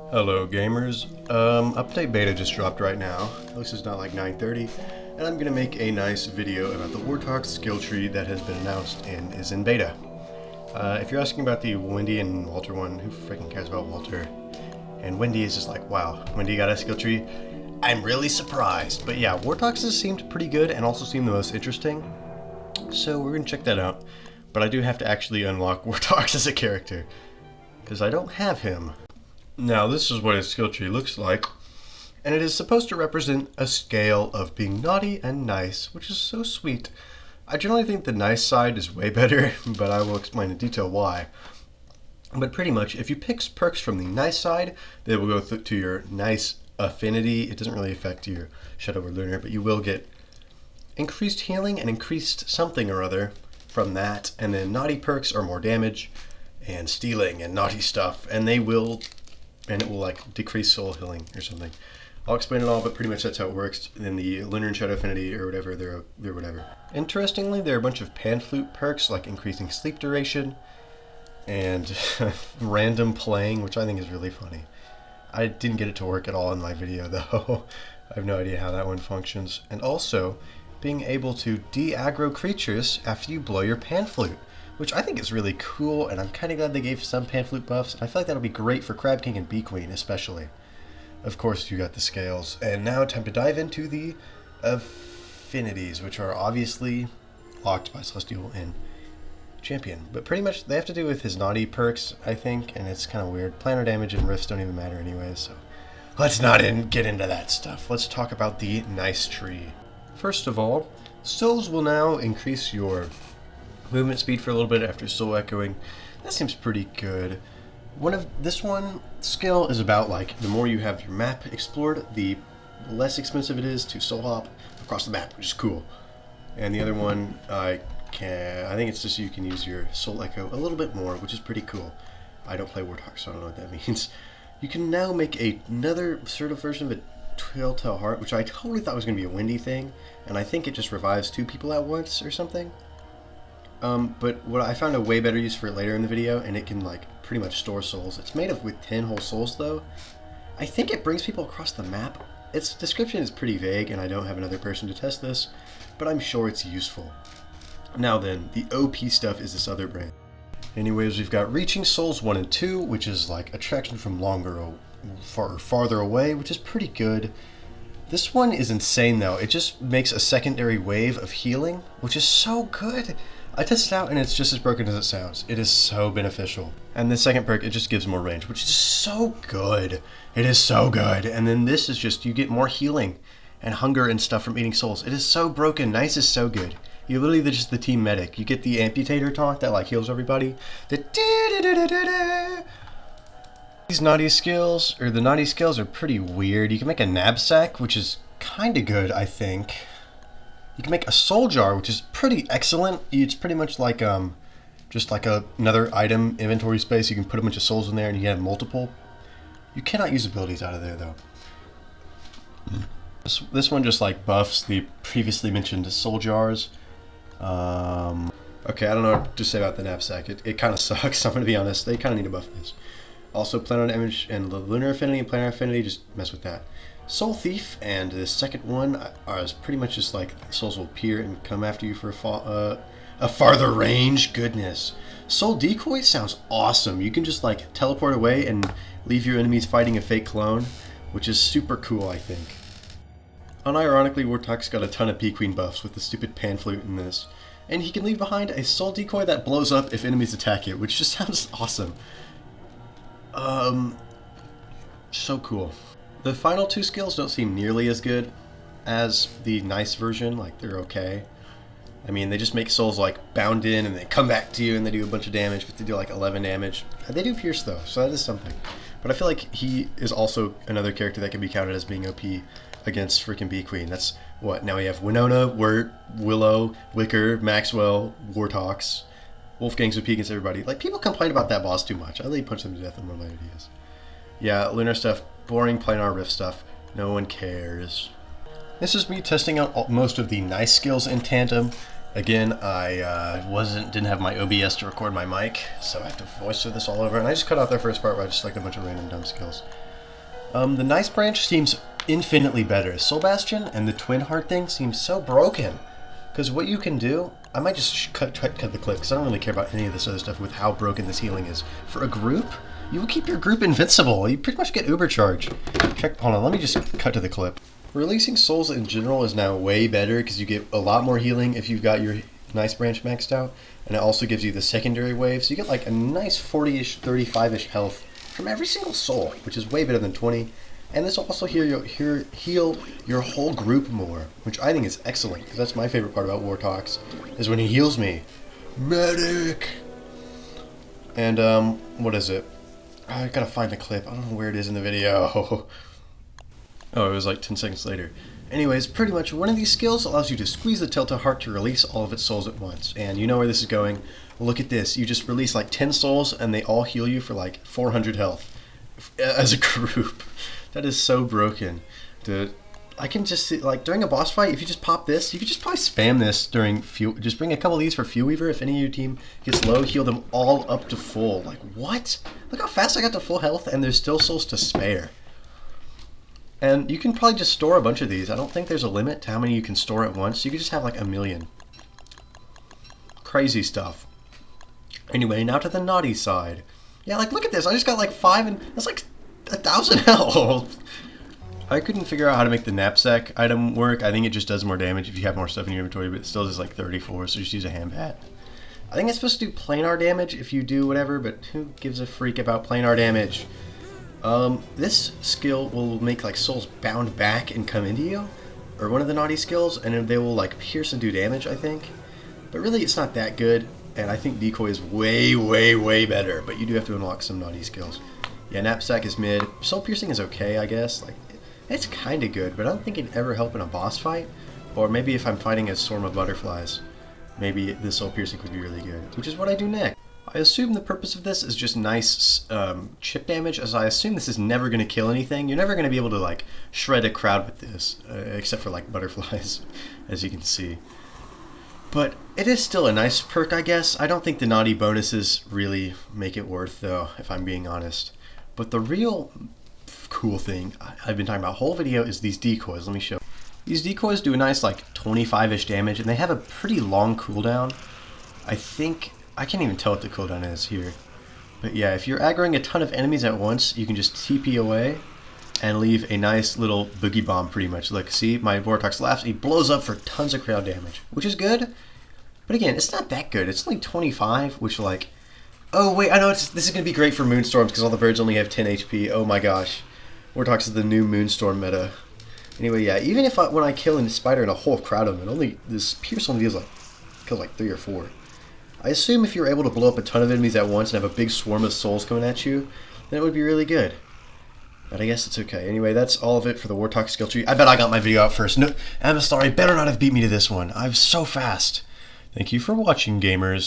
Hello gamers, update beta just dropped right now, at least it's not like 9:30, and I'm gonna make a nice video about the WORTOX skill tree that has been announced and is in beta. If you're asking about the Wendy and Walter one, who freaking cares about Walter? And Wendy is just like, wow, Wendy got a skill tree? I'm really surprised. But yeah, WORTOX's seemed pretty good and also seemed the most interesting, so we're gonna check that out. But I do have to actually unlock WORTOX as a character, because I don't have him. Now this is what his skill tree looks like, and it is supposed to represent a scale of being naughty and nice, which is so sweet. I generally think the nice side is way better, but I will explain in detail why. But pretty much, if you pick perks from the nice side, they will go to your nice affinity. It doesn't really affect your Shadow or Lunar, but you will get increased healing and increased something or other from that. And then naughty perks are more damage and stealing and naughty stuff, and it will like decrease soul healing or something. I'll explain it all, but pretty much that's how it works. And then the Lunar and Shadow Affinity or whatever, they're whatever. Interestingly, there are a bunch of pan flute perks like increasing sleep duration and random playing, which I think is really funny. I didn't get it to work at all in my video though. I have no idea how that one functions. And also, being able to de-aggro creatures after you blow your pan flute, which I think is really cool, and I'm kind of glad they gave some pan flute buffs. I feel like that'll be great for Crab King and Bee Queen especially. Of course, you got the scales. And now time to dive into the affinities, which are obviously locked by Celestial and Champion. But pretty much they have to do with his naughty perks, I think, and it's kind of weird. Planar damage and rifts don't even matter anyway, so let's not get into that stuff. Let's talk about the nice tree. First of all, souls will now increase your movement speed for a little bit after soul echoing. That seems pretty good. This one skill is about like the more you have your map explored, the less expensive it is to soul hop across the map, which is cool. And the other one, I think it's just you can use your soul echo a little bit more, which is pretty cool. I don't play WORTOX, so I don't know what that means. You can now make another sort of version of a Telltale Heart, which I totally thought was going to be a Wendy thing, and I think it just revives 2 people at once or something. But what I found a way better use for it later in the video, and it can like pretty much store souls. It's made with 10 whole souls though. I think it brings people across the map. Its description is pretty vague, and I don't have another person to test this, but I'm sure it's useful. Now then, the OP stuff is this other brand. Anyways, we've got Reaching Souls 1 and 2, which is like attraction from farther away, which is pretty good. This one is insane though. It just makes a secondary wave of healing, which is so good. I tested it out and it's just as broken as it sounds. It is so beneficial. And the second perk, it just gives more range, which is so good. It is so good. And then this is just, you get more healing and hunger and stuff from eating souls. It is so broken. Nice is so good. You're literally just the team medic. You get the amputator taunt that like heals everybody. These naughty skills, or the naughty skills, are pretty weird. You can make a knapsack, which is kind of good, I think. You can make a soul jar, which is pretty excellent. It's pretty much like just like another item inventory space. You can put a bunch of souls in there, and you can have multiple. You cannot use abilities out of there though. This one just like buffs the previously mentioned soul jars. Okay, I don't know what to say about the knapsack. It kind of sucks. I'm gonna be honest. They kind of need to buff this. Also, planar damage and the Lunar Affinity and Planar Affinity, just mess with that. Soul Thief and the second one is pretty much just like souls will appear and come after you for a farther range. Goodness. Soul Decoy sounds awesome. You can just like teleport away and leave your enemies fighting a fake clone, which is super cool, I think. Unironically, WORTOX got a ton of Bee Queen buffs with the stupid pan flute in this. And he can leave behind a soul decoy that blows up if enemies attack it, which just sounds awesome. So cool. The final 2 skills don't seem nearly as good as the nice version, like they're okay. I mean, they just make souls like bound in and they come back to you and they do a bunch of damage, but they do like 11 damage. They do pierce though, so that is something. But I feel like he is also another character that can be counted as being OP against freaking Bee Queen. That's what, now we have Winona, Wirt, Willow, Wicker, Maxwell, WORTOX. Wolfgang's OP against everybody. Like, people complain about that boss too much. I let you punch them to death in more later videos. Yeah, Lunar stuff, boring planar rift stuff. No one cares. This is me testing out most of the nice skills in tandem. Again, I didn't have my OBS to record my mic, so I have to voice through this all over. And I just cut out that first part where I just selected a bunch of random dumb skills. The Nice Branch seems infinitely better. Soul Bastion and the Twin Heart thing seems so broken. Because what you can do, I might just cut the clip because I don't really care about any of this other stuff with how broken this healing is. For a group, you will keep your group invincible. You pretty much get uber charge. Hold on, let me just cut to the clip. Releasing souls in general is now way better because you get a lot more healing if you've got your Nice Branch maxed out. And it also gives you the secondary wave, so you get like a nice 40-ish, 35-ish health from every single soul, which is way better than 20. And this will also heal your whole group more, which I think is excellent, because that's my favorite part about WORTOX, is when he heals me. Medic! And, what is it? I gotta find the clip. I don't know where it is in the video. Oh, it was like 10 seconds later. Anyways, pretty much one of these skills allows you to squeeze the Telltale Heart to release all of its souls at once. And you know where this is going. Look at this. You just release like 10 souls and they all heal you for like 400 health as a group. That is so broken. Dude, I can just see, like, during a boss fight, if you just pop this, you could just probably spam this during Fuel. Just bring a couple of these for Fuel Weaver. If any of your team gets low, heal them all up to full. Like, what? Look how fast I got to full health and there's still souls to spare. And you can probably just store a bunch of these. I don't think there's a limit to how many you can store at once. You could just have like 1,000,000. Crazy stuff. Anyway, now to the naughty side. Yeah, like look at this. I just got like 5 and that's like 1,000 health. I couldn't figure out how to make the knapsack item work. I think it just does more damage if you have more stuff in your inventory, but it still does like 34, so just use a hand bat. I think it's supposed to do planar damage if you do whatever, but who gives a freak about planar damage? This skill will make like souls bound back and come into you, or one of the naughty skills, and they will like pierce and do damage, I think. But really it's not that good, and I think decoy is way, way, way better, but you do have to unlock some naughty skills. Yeah, knapsack is mid. Soul piercing is okay, I guess. Like, it's kind of good, but I don't think it'd ever help in a boss fight, or maybe if I'm fighting a swarm of butterflies, maybe the soul piercing would be really good, which is what I do next. I assume the purpose of this is just nice chip damage, as I assume this is never going to kill anything. You're never going to be able to like shred a crowd with this, except for like butterflies, as you can see. But it is still a nice perk, I guess. I don't think the naughty bonuses really make it worth, though, if I'm being honest. But the real cool thing I've been talking about whole video is these decoys. Let me show. These decoys do a nice like 25-ish damage, and they have a pretty long cooldown. I think... I can't even tell what the cooldown is here. But yeah, if you're aggroing a ton of enemies at once, you can just TP away and leave a nice little boogie bomb pretty much. Look, see, my WORTOX laughs, he blows up for tons of crowd damage, which is good. But again, it's not that good. It's only 25, which like... Oh wait, I know this is going to be great for Moonstorms because all the birds only have 10 HP. Oh my gosh. WORTOX is the new Moonstorm meta. Anyway, yeah, even if when I kill a spider in a whole crowd of them, this Pierce only kills like 3 or 4. I assume if you're able to blow up a ton of enemies at once and have a big swarm of souls coming at you, then it would be really good. But I guess it's okay. Anyway, that's all of it for the WORTOX skill tree. I bet I got my video out first. No, Amistari better not have beat me to this one. I'm so fast. Thank you for watching, gamers.